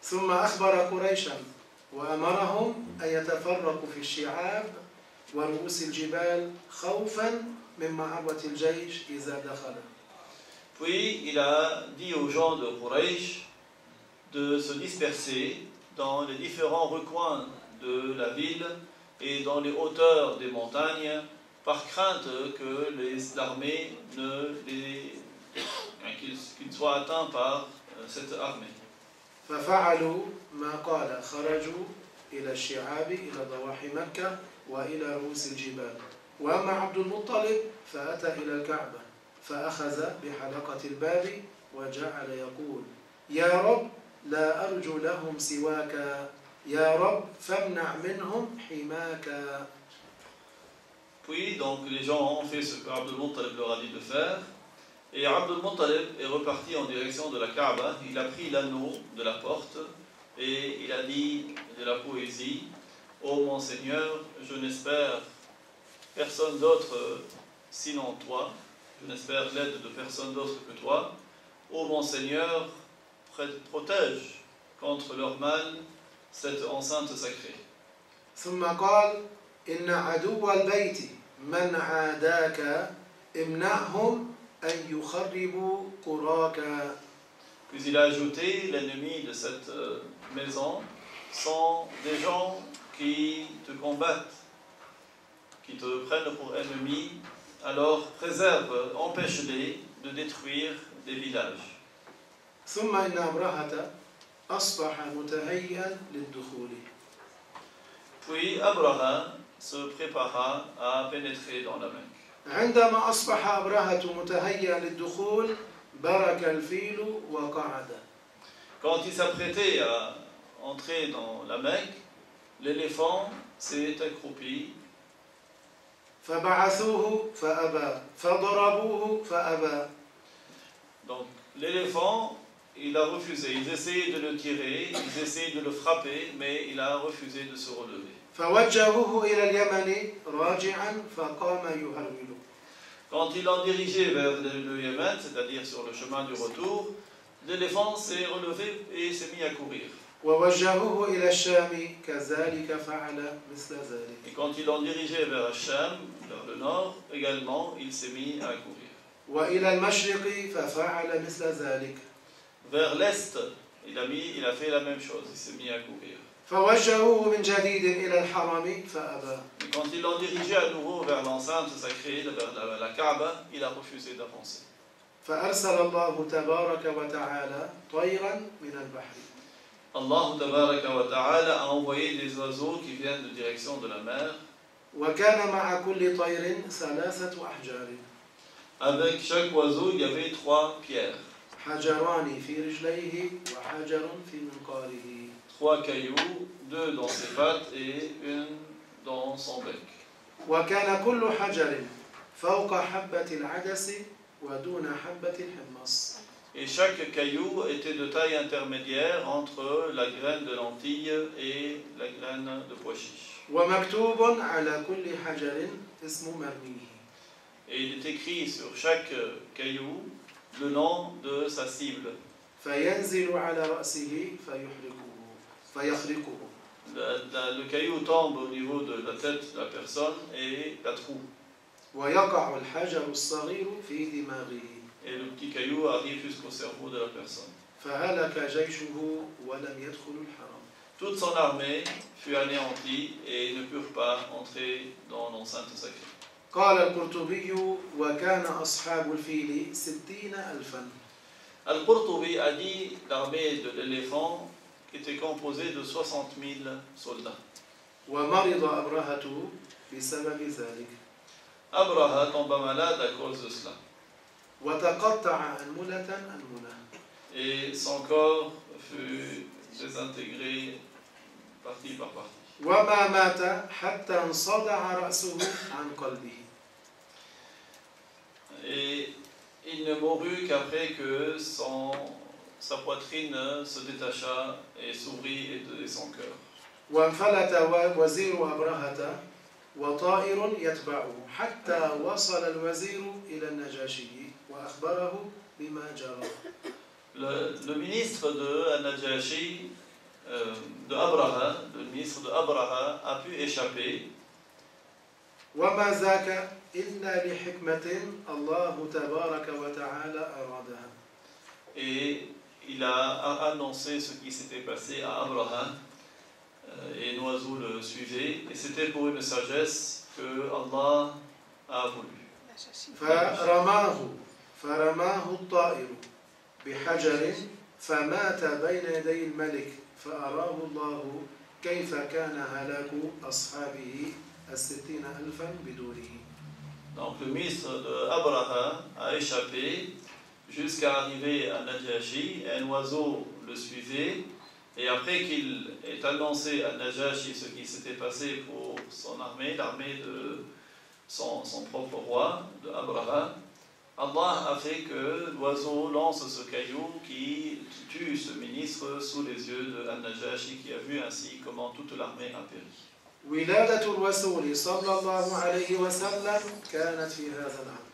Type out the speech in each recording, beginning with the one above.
ثم أخبر قريشا وأمرهم أن يتفرقوا في الشعاب ورؤوس الجبال خوفا من معرة الجيش إذا دخل. Puis il a dit aux gens de Quraysh de se disperser dans les différents recoins de la ville et dans les hauteurs des montagnes par crainte que l'armée qu'ils soient atteints par cette armée. ففعلوا ما قال خرجوا إلى الشعاب إلى ضواحي مكة وإلى رؤوس الجبال. وأما عبد المطلب فأتى إلى الكعبة فأخذ بحلقة الباب وجعل يقول يا رب لا أرجو لهم سواك يا رب فامنع منهم حماك. Puis donc les gens ont fait ce que Abd al-Muttalib leur a dit de faire, et Abd al-Muttalib est reparti en direction de la Kaaba. Il a pris l'anneau de la porte et il a dit de la poésie: ô mon Seigneur, je n'espère personne d'autre sinon toi, je n'espère l'aide de personne d'autre que toi. Ô mon Seigneur, protège contre leur mal cette enceinte sacrée. ثم قال إن عدو البيت من عاداك امنعهم أن يخربوا قراك. Puis il a ajouté: l'ennemi de cette maison sont des gens qui te combattent, qui te prennent pour ennemi, alors préserve, empêche-les de détruire des villages. ثم إن أبرهة أصبح متهيئا للدخول. Puis Abraha se prépara à pénétrer dans la Mecque. عندما أصبح أبرهة متهيئا للدخول برك الفيل وقعد. Quand il s'apprêtait à entrer dans la Mecque, l'éléphant s'est accroupi. فبعثوه فأبى فضربوه فأبى. Donc l'éléphant, il a refusé. Ils essayaient de le tirer, ils essayaient de le frapper, mais il a refusé de se relever. فوجهوه إلى اليمن راجعا فقام يهرول. Quand ils l'ont dirigé vers le Yémen, c'est-à-dire sur le chemin du retour, l'éléphant s'est relevé et s'est mis à courir. ووجهوه إلى الشام كذلك فعل مثل ذلك. Et quand ils l'ont dirigé vers Hacham, vers le nord, également, il s'est mis à courir. وإلى المشرق ففعل مثل ذلك. Vers l'est, il a fait la même chose, il s'est mis à courir. فوجهوه من جديد إلى الحرم فأبى. Et quand ils l'ont dirigé à nouveau vers l'enceinte sacrée, vers la Kaaba, il a refusé d'avancer. فأرسل الله تبارك وتعالى طيرا من البحر. Allah tabaraka wa ta'ala a envoyé des oiseaux qui viennent de direction de la mer. وكان مع كل طير ثلاثة أحجار. Avec chaque oiseau, il y avait 3 pierres. حجران في رجليه وحجر في منقاره. 3 cailloux, 2 dans ses pattes et 1 dans son bec. وكان كل حجر فوق حبة العدس ودون حبة الحمص. Et chaque caillou était de taille intermédiaire entre la graine de lentille et la graine de pois chiche. ومكتوب على كل حجر اسم مرميه. Et il est écrit sur chaque caillou le nom de sa cible. فينزل على رأسه فيخرقه. Le caillou tombe au niveau de la tête de la personne et la troue. ويقع الحجر الصغير في دماغه. Et le petit caillou arrive jusqu'au cerveau de la personne. فهلك جيشه ولم يدخل الحرم. Toute son armée fut anéantie et ils ne purent pas entrer dans l'enceinte sacrée. قال القرطبي وكان أصحاب الفيل 60,000. Al-Qurtubi a dit l'armée de l'éléphant était composée de 60 000 soldats. ومرض أبرهة بسبب ذلك. Abraha tomba malade à cause de cela. وتقطع أنملة أنملة. Et son corps fut désintégré partie par partie. وما مات حتى انصدع رأسه عن قلبه. Et il ne mourut qu'après que sa poitrine se détacha et s'ouvrit et son cœur. وانفلت وزير أبرهة وطائر يتبعه حتى وصل الوزير إلى النجاشي وأخبره بما جرى. Le ministre de Al-Najashi de Abraha, le ministre de Abraha, a pu échapper. وما ذاك إلا لحكمة الله تبارك وتعالى أرادها. Et il a annoncé ce qui s'était passé à Abraham, et un oiseau le suivait, et c'était pour une sagesse que Allah a voulu. فرماه الطائر بحجر فمات بين يدي الملك فأراه الله كيف كان هلاك أصحابه 60,000 بدونه. Donc le ministre d'Abraham a échappé jusqu'à arriver à Najashi, un oiseau le suivait, et après qu'il ait annoncé à Najashi ce qui s'était passé pour son armée, l'armée de son propre roi, de Abraham, Allah a fait que l'oiseau lance ce caillou qui tue ce ministre sous les yeux de Najashi, qui a vu ainsi comment toute l'armée a péri. ولادة الرسول صلى الله عليه وسلم كانت في هذا العام.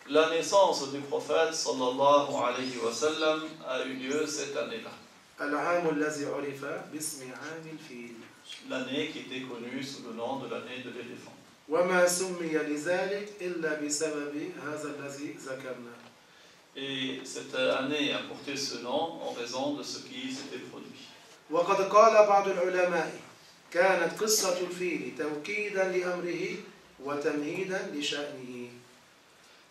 La naissance du prophète sallallahu alayhi wa sallam a eu lieu cette année-là. العام الذي عرف باسم عام الفيل. L'année qui était connue sous le nom de l'année de l'éléphant. وما سمي لذلك إلا بسبب هذا الذي ذكرنا. Et cette année a porté ce nom en raison de ce qui s'était produit. وقد قال بعض العلماء كانت قصة الفيل توكيدا لأمره وتمهيدا لشأنه.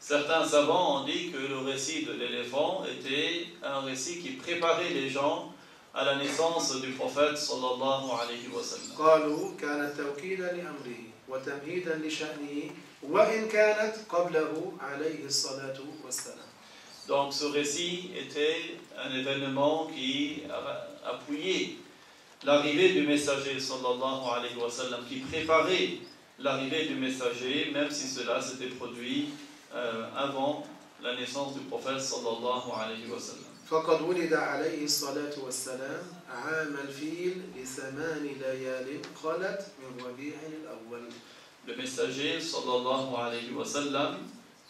Certains savants ont dit que le récit de l'éléphant était un récit qui préparait les gens à la naissance du prophète sallallahu alayhi wa sallam. قالوا كانت توكيدا لأمره وتمهيدا لشأنه وإن كانت قبله عليه الصلاة والسلام. Donc ce récit était un événement qui appuyait l'arrivée du messager sallallahu alayhi wa sallam, qui préparait l'arrivée du messager, même si cela s'était produit avant la naissance du prophète sallallahu alayhi wa sallam. فقد ولد عليه الصلاة والسلام عام الفيل ل8 ليال خلت من ربيع الأول. Le messager sallallahu alayhi wa sallam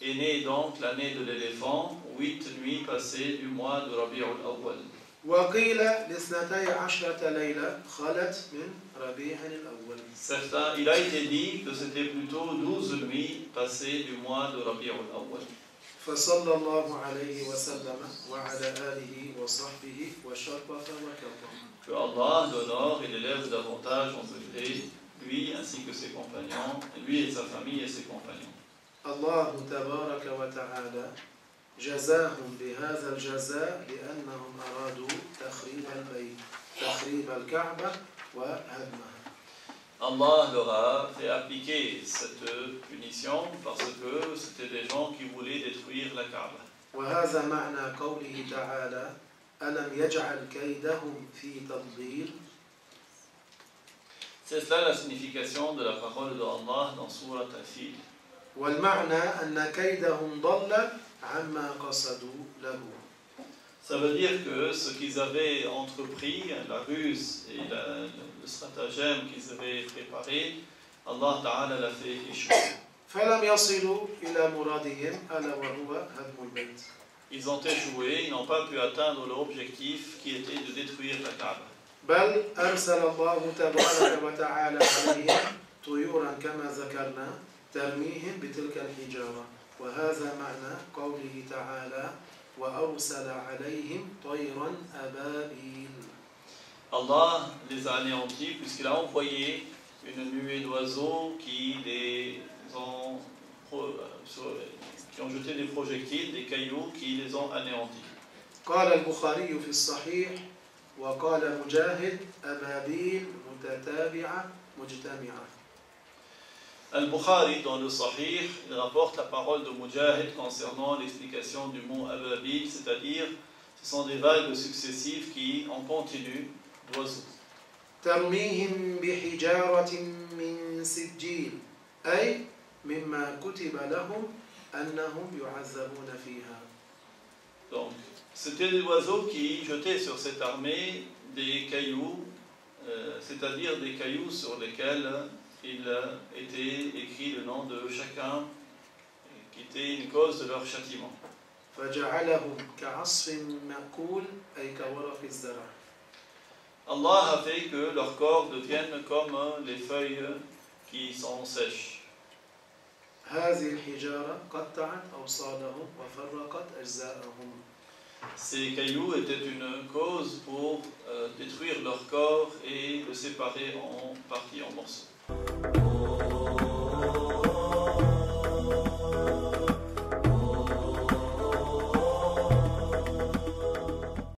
est né donc l'année de l'éléphant, 8 nuits passées du mois de Rabi'ul Awwal. وقيل ل12 ليلة خلت من ربيع الأول. Certains, il a été dit que c'était plutôt 12 nuits passées du mois de Rabi'ul Awwal. فصلى الله عليه وسلم وعلى آله وصحبه وشرف وكرم. Que Allah l'honore et l'élève davantage en degré, lui ainsi que ses compagnons, lui et sa famille et ses compagnons. الله تبارك وتعالى جزاهم بهذا الجزاء لأنهم أرادوا تخريب البيت تخريب الكعبة وهدمها. Allah leur a fait appliquer cette punition parce que c'était des gens qui voulaient détruire la Kaaba. وهذا معنى قوله تعالى ألم يجعل كيدهم في تضليل. C'est cela la signification de la parole de Allah dans Surat Al-Fil. والمعنى أن كيدهم ضل عما قصدوا له. Ça veut dire que ce qu'ils avaient entrepris, la ruse et le stratagème qu'ils avaient préparé, Allah Ta'ala l'a fait échouer. فلم يصلوا إلى مرادهم ألا وهو هدم البيت. Ils ont échoué, ils n'ont pas pu atteindre leur objectif qui était de détruire la Kaaba. بل أرسل الله تبارك وتعالى عليهم طيورا كما ذكرنا ترميهم بتلك الحجارة وهذا معنى قوله تعالى وأرسل عليهم طيرا أبابيل. Allah les a anéantis puisqu'il a envoyé une nuée d'oiseaux qui ont jeté des projectiles, des cailloux qui les ont anéantis. قال البخاري في الصحيح وقال مجاهد أبابيل متتابعة مجتمعة. Al-Bukhari, dans le Sahih, il rapporte la parole de Mujahid concernant l'explication du mot Ababil, c'est-à-dire ce sont des vagues successives qui en continu d'oiseaux. ترميهم بحجارة من سجيل أي مما كتب لهم أنهم يعذبون فيها. Donc, c'était des oiseaux qui jetaient sur cette armée des cailloux, c'est-à-dire des cailloux sur lesquels il était écrit le nom de chacun, qui était une cause de leur châtiment. فجعلهم كعصف مأكول أي كورق الزرع. Allah a fait que leurs corps deviennent comme les feuilles qui sont sèches. هذه الحجارة قطعت أوصالهم وفرقت أجزاءهم. Ces cailloux étaient une cause pour détruire leur corps et le séparer en parties, en morceaux.